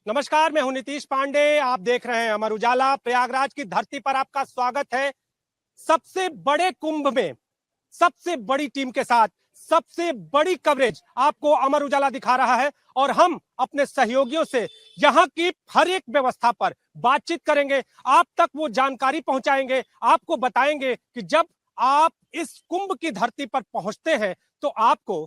नमस्कार, मैं हूं नीतीश पांडे। आप देख रहे हैं अमर उजाला। प्रयागराज की धरती पर आपका स्वागत है। सबसे बड़े कुंभ में सबसे बड़ी टीम के साथ सबसे बड़ी कवरेज आपको अमर उजाला दिखा रहा है और हम अपने सहयोगियों से यहां की हर एक व्यवस्था पर बातचीत करेंगे। आप तक वो जानकारी पहुंचाएंगे, आपको बताएंगे कि जब आप इस कुंभ की धरती पर पहुंचते हैं तो आपको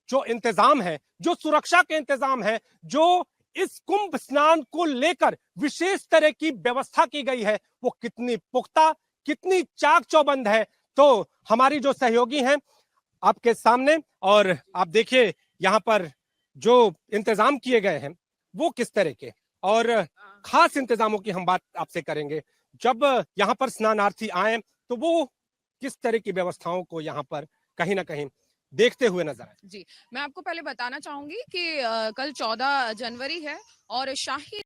जो इंतजाम है, जो सुरक्षा के इंतजाम है, जो इस कुंभ स्नान को लेकर विशेष तरह की व्यवस्था की गई है, वो कितनी पुख्ता, कितनी चाक चौबंद है। तो हमारी जो सहयोगी हैं आपके सामने, और आप देखिए यहाँ पर जो इंतजाम किए गए हैं वो किस तरह के, और खास इंतजामों की हम बात आपसे करेंगे। जब यहाँ पर स्नानार्थी आए तो वो किस तरह की व्यवस्थाओं को यहाँ पर कहीं ना कहीं देखते हुए नजर आए। जी, मैं आपको पहले बताना चाहूँगी कि कल 14 जनवरी है और शाही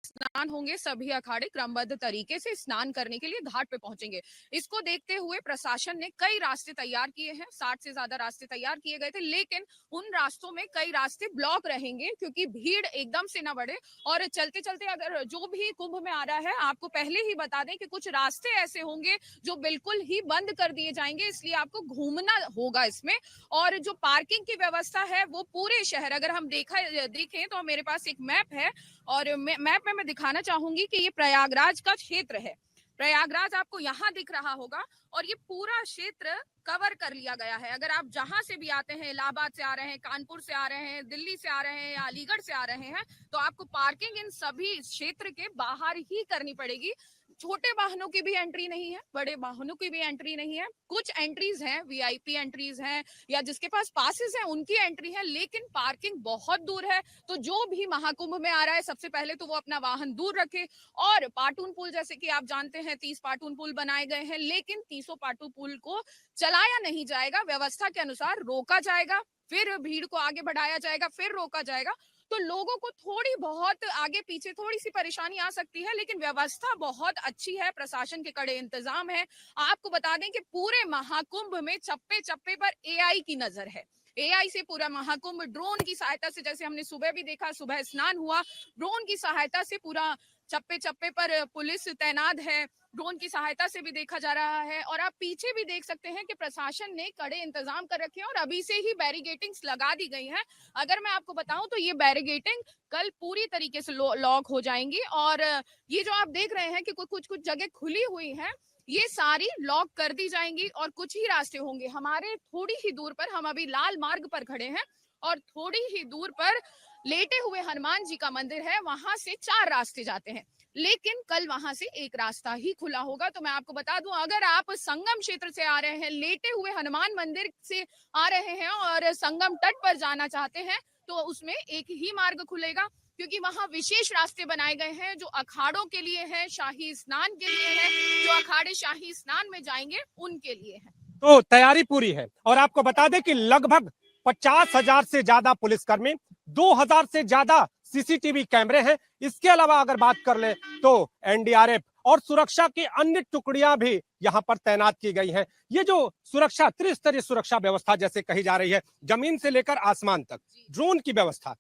स्नान होंगे। सभी अखाड़े क्रमबद्ध तरीके से स्नान करने के लिए घाट पे पहुंचेंगे। इसको देखते हुए प्रशासन ने कई रास्ते तैयार किए हैं। 60 से ज्यादा रास्ते तैयार किए गए थे, लेकिन उन रास्तों में कई रास्ते ब्लॉक रहेंगे क्योंकि भीड़ एकदम से ना बढ़े। और चलते चलते अगर जो भी कुंभ में आ रहा है, आपको पहले ही बता दें कि कुछ रास्ते ऐसे होंगे जो बिल्कुल ही बंद कर दिए जाएंगे, इसलिए आपको घूमना होगा इसमें। और जो पार्किंग की व्यवस्था है वो पूरे शहर, अगर हम देखें तो मेरे पास एक मैप है और मैप में मैं दिखाना चाहूंगी कि ये प्रयागराज का क्षेत्र है। प्रयागराज आपको यहाँ दिख रहा होगा और ये पूरा क्षेत्र कवर कर लिया गया है। अगर आप जहां से भी आते हैं, इलाहाबाद से आ रहे हैं, कानपुर से आ रहे हैं, दिल्ली से आ रहे हैं या अलीगढ़ से आ रहे हैं, तो आपको पार्किंग इन सभी क्षेत्र के बाहर ही करनी पड़ेगी। छोटे वाहनों की भी एंट्री नहीं है, बड़े वाहनों की भी एंट्री नहीं है। कुछ एंट्रीज हैं, वीआईपी एंट्रीज हैं या जिसके पास पासेस हैं उनकी एंट्री है, लेकिन पार्किंग बहुत दूर है। तो जो भी महाकुंभ में आ रहा है, सबसे पहले तो वो अपना वाहन दूर रखे। और पाटून पुल, जैसे कि आप जानते हैं 30 पाटून पुल बनाए गए हैं, लेकिन 30 पाटून पुल को चलाया नहीं जाएगा, व्यवस्था के अनुसार रोका जाएगा, फिर भीड़ को आगे बढ़ाया जाएगा, फिर रोका जाएगा। तो लोगों को थोड़ी बहुत आगे पीछे थोड़ी सी परेशानी आ सकती है, लेकिन व्यवस्था बहुत अच्छी है, प्रशासन के कड़े इंतजाम है। आपको बता दें कि पूरे महाकुंभ में चप्पे चप्पे पर एआई की नजर है। एआई से पूरा महाकुंभ ड्रोन की सहायता से, जैसे हमने सुबह भी देखा, सुबह स्नान हुआ, ड्रोन की सहायता से पूरा चप्पे चप्पे पर पुलिस तैनात है, ड्रोन की सहायता से भी देखा जा रहा है। और आप पीछे भी देख सकते हैं कि प्रशासन ने कड़े इंतजाम कर रखे हैं और अभी से ही बैरिगेटिंग्स लगा दी गई हैं। अगर मैं आपको बताऊं तो ये बैरिगेटिंग कल पूरी तरीके से लॉक हो जाएंगी। और ये जो आप देख रहे हैं कि कुछ कुछ जगह खुली हुई है, ये सारी लॉक कर दी जाएंगी और कुछ ही रास्ते होंगे। हमारे थोड़ी ही दूर पर, हम अभी लाल मार्ग पर खड़े हैं और थोड़ी ही दूर पर लेटे हुए हनुमान जी का मंदिर है, वहां से 4 रास्ते जाते हैं, लेकिन कल वहां से एक रास्ता ही खुला होगा। तो मैं आपको बता दूं, अगर आप संगम क्षेत्र से आ रहे हैं, लेटे हुए हनुमान मंदिर से आ रहे हैं और संगम तट पर जाना चाहते हैं, तो उसमें एक ही मार्ग खुलेगा, क्योंकि वहां विशेष रास्ते बनाए गए हैं जो अखाड़ों के लिए है, शाही स्नान के लिए है। जो अखाड़े शाही स्नान में जाएंगे उनके लिए है। तो तैयारी पूरी है और आपको बता दें कि लगभग 50,000 से ज्यादा पुलिसकर्मी, 2,000 से ज्यादा सीसीटीवी कैमरे हैं। इसके अलावा अगर बात कर ले तो एनडीआरएफ और सुरक्षा की अन्य टुकड़ियां भी यहां पर तैनात की गई हैं। ये जो सुरक्षा, त्रिस्तरीय सुरक्षा व्यवस्था जैसे कही जा रही है, जमीन से लेकर आसमान तक, ड्रोन की व्यवस्था,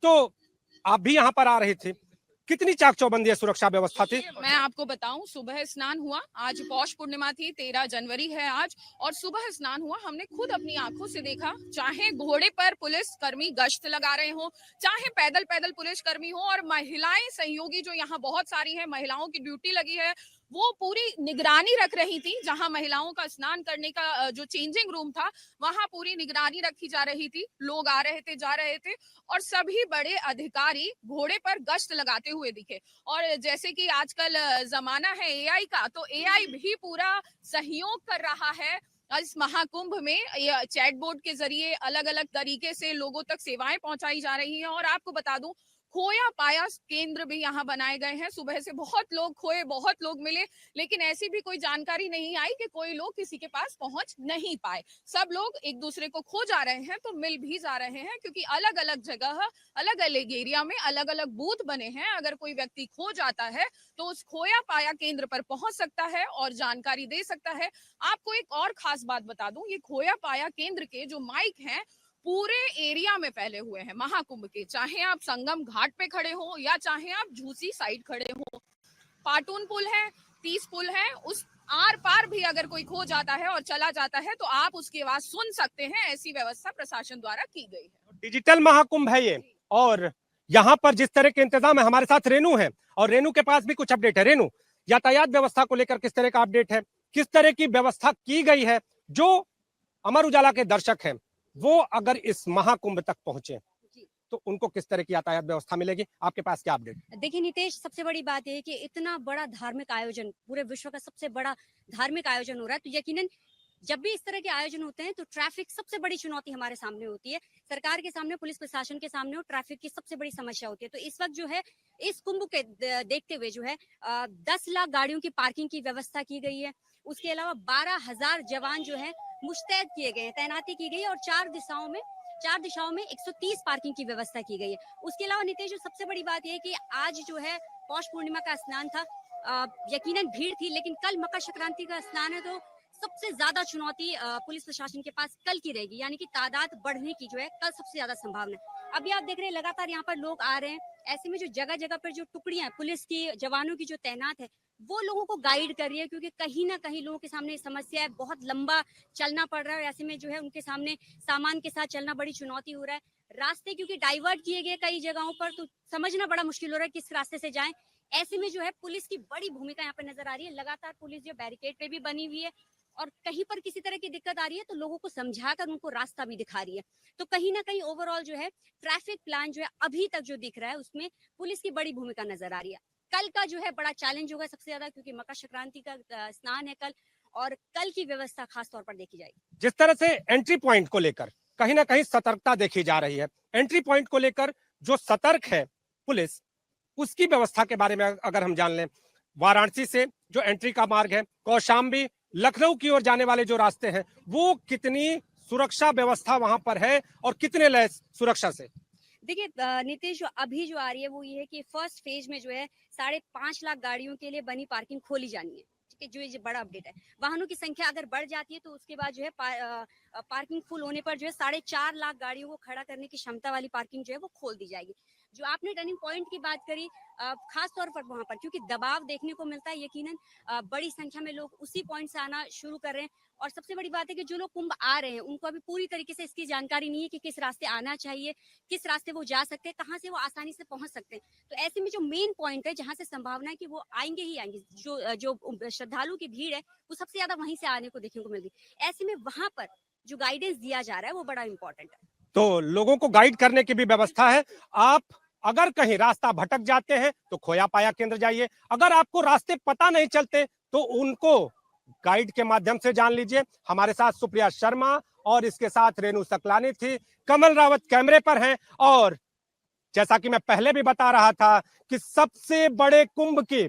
तो आप भी यहां पर आ रहे थे, कितनी चाक चौबंदी सुरक्षा व्यवस्था थी? मैं आपको बताऊं, सुबह स्नान हुआ, आज पौष पूर्णिमा थी, 13 जनवरी है आज, और सुबह स्नान हुआ, हमने खुद अपनी आंखों से देखा। चाहे घोड़े पर पुलिस कर्मी गश्त लगा रहे हो, चाहे पैदल पैदल पुलिस कर्मी हो, और महिलाएं सहयोगी जो यहाँ बहुत सारी है, महिलाओं की ड्यूटी लगी है, वो पूरी निगरानी रख रही थी। जहां महिलाओं का स्नान करने का जो चेंजिंग रूम था, वहां पूरी निगरानी रखी जा रही थी। लोग आ रहे थे, जा रहे थे, और सभी बड़े अधिकारी घोड़े पर गश्त लगाते हुए दिखे। और जैसे कि आजकल जमाना है एआई का, तो एआई भी पूरा सहयोग कर रहा है इस महाकुंभ में। चैटबोट के जरिए अलग अलग तरीके से लोगों तक सेवाएं पहुंचाई जा रही हैं। और आपको बता दूं, खोया पाया केंद्र भी यहाँ बनाए गए हैं। सुबह से बहुत लोग खोए, बहुत लोग मिले, लेकिन ऐसी भी कोई जानकारी नहीं आई कि कोई लोग किसी के पास पहुंच नहीं पाए। सब लोग एक दूसरे को खो जा रहे हैं तो मिल भी जा रहे हैं, क्योंकि अलग अलग जगह, अलग अलग एरिया में अलग अलग बूथ बने हैं। अगर कोई व्यक्ति खो जाता है तो उस खोया पाया केंद्र पर पहुंच सकता है और जानकारी दे सकता है। आपको एक और खास बात बता दूं, ये खोया पाया केंद्र के जो माइक हैं, पूरे एरिया में फैले हुए हैं महाकुंभ के। चाहे आप संगम घाट पे खड़े हो या चाहे आप झूसी साइड खड़े हो, पाटून पुल है, 30 पुल है, उस आर पार भी अगर कोई खो जाता है और चला जाता है तो आप उसकी आवाज सुन सकते हैं। ऐसी व्यवस्था प्रशासन द्वारा की गई है। डिजिटल महाकुंभ है ये, और यहाँ पर जिस तरह के इंतजाम है, हमारे साथ रेनू है और रेनू के पास भी कुछ अपडेट है। रेनू, यातायात व्यवस्था को लेकर किस तरह का अपडेट है, किस तरह की व्यवस्था की गई है, जो अमर उजाला के दर्शक हैं वो अगर इस महाकुंभ तक पहुंचे तो उनको किस तरह की यातायात व्यवस्था मिलेगी, आपके पास क्या अपडेट? देखिए नितेश, सबसे बड़ी बात यह है कि इतना बड़ा धार्मिक आयोजन, पूरे विश्व का सबसे बड़ा धार्मिक आयोजन हो रहा है, तो यकीनन जब भी इस तरह के आयोजन होते हैं तो ट्रैफिक सबसे बड़ी चुनौती हमारे सामने होती है। सरकार के सामने, पुलिस प्रशासन के सामने, और ट्रैफिक की सबसे बड़ी समस्या होती है। तो इस वक्त जो है, इस कुंभ के देखते हुए जो है 10 लाख गाड़ियों की पार्किंग की व्यवस्था की गई है। उसके अलावा 12,000 जवान जो है मुस्तैद किए गए हैं, तैनाती की गई है, और चार दिशाओं में 130 पार्किंग की व्यवस्था की गई है। उसके अलावा नितेश, जो सबसे बड़ी बात यह है कि आज जो है पौष पूर्णिमा का स्नान था, यकीनन भीड़ थी, लेकिन कल मकर संक्रांति का स्नान है, तो सबसे ज्यादा चुनौती पुलिस प्रशासन के पास कल की रहेगी, यानी कि तादाद बढ़ने की जो है कल सबसे ज्यादा संभावना है। अभी आप देख रहे हैं लगातार यहाँ पर लोग आ रहे हैं। ऐसे में जो जगह जगह पर जो टुकड़ियां पुलिस की, जवानों की जो तैनात है, वो लोगों को गाइड कर रही है, क्योंकि कहीं ना कहीं लोगों के सामने समस्या है, बहुत लंबा चलना पड़ रहा है, और ऐसे में जो है उनके सामने सामान के साथ चलना बड़ी चुनौती हो रहा है। रास्ते क्योंकि डाइवर्ट किए गए कई जगहों पर, तो समझना बड़ा मुश्किल हो रहा है किस रास्ते से जाएं। ऐसे में जो है पुलिस की बड़ी भूमिका यहाँ पर नजर आ रही है। लगातार पुलिस जो बैरिकेड पे भी बनी हुई है, और कहीं पर किसी तरह की दिक्कत आ रही है तो लोगों को समझाकर उनको रास्ता भी दिखा रही है। तो कहीं ना कहीं ओवरऑल जो है ट्रैफिक प्लान जो है अभी तक जो दिख रहा है, उसमें पुलिस की बड़ी भूमिका नजर आ रही है। कल का जो है बड़ा चैलेंज होगा सबसे ज्यादा, क्योंकि मकर संक्रांति का स्नान है कल, और कल की व्यवस्था खास तौर पर देखी जाएगी। जिस तरह से एंट्री पॉइंट को लेकर कहीं ना कहीं सतर्कता देखी जा रही है, एंट्री पॉइंट को लेकर जो सतर्क है पुलिस, उसकी व्यवस्था के बारे में अगर हम जान लें, वाराणसी से जो एंट्री का मार्ग है, कौशाम्बी, लखनऊ की ओर जाने वाले जो रास्ते हैं, वो कितनी सुरक्षा व्यवस्था वहां पर है और कितने लैस सुरक्षा से? देखिए नीतीश, जो अभी जो आ रही है वो ये है कि फर्स्ट फेज में जो है 5.5 लाख गाड़ियों के लिए बनी पार्किंग खोली जानी है। ठीक है, जो ये बड़ा अपडेट है। वाहनों की संख्या अगर बढ़ जाती है तो उसके बाद जो है पार्किंग फुल होने पर जो है 4.5 लाख गाड़ियों को खड़ा करने की क्षमता वाली पार्किंग जो है वो खोल दी जाएगी। जो आपने टर्निंग पॉइंट की बात करी, खास तौर पर वहां पर क्योंकि दबाव देखने को मिलता है, यकीनन बड़ी संख्या में लोग उसी पॉइंट से आना शुरू कर रहे हैं। और सबसे बड़ी बात है कि जो लोग कुंभ आ रहे हैं उनको अभी पूरी तरीके से इसकी जानकारी नहीं है कि किस रास्ते आना चाहिए, किस रास्ते वो जा सकते हैं, कहाँ से वो आसानी से पहुंच सकते हैं। तो ऐसे में जो मेन पॉइंट है जहां से संभावना है कि वो आएंगे ही आएंगे, जो श्रद्धालु की भीड़ है वो सबसे ज्यादा वहीं से आने को देखने को मिल रही। ऐसे में वहां पर जो गाइडेंस दिया जा रहा है वो बड़ा इंपॉर्टेंट है। तो लोगों को गाइड करने की भी व्यवस्था है। आप अगर कहीं रास्ता भटक जाते हैं तो खोया पाया केंद्र जाइए, अगर आपको रास्ते पता नहीं चलते तो उनको गाइड के माध्यम से जान लीजिए। हमारे साथ सुप्रिया शर्मा और इसके साथ रेनू सकलानी थी, कमल रावत कैमरे पर हैं, और जैसा कि मैं पहले भी बता रहा था कि सबसे बड़े कुंभ की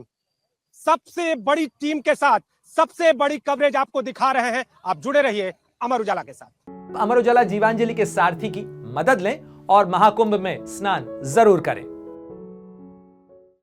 सबसे बड़ी टीम के साथ सबसे बड़ी कवरेज आपको दिखा रहे हैं। आप जुड़े रहिए अमर उजाला के साथ। अमर उजाला जीवांजलि के सारथी की मदद लें और महाकुंभ में स्नान जरूर करें।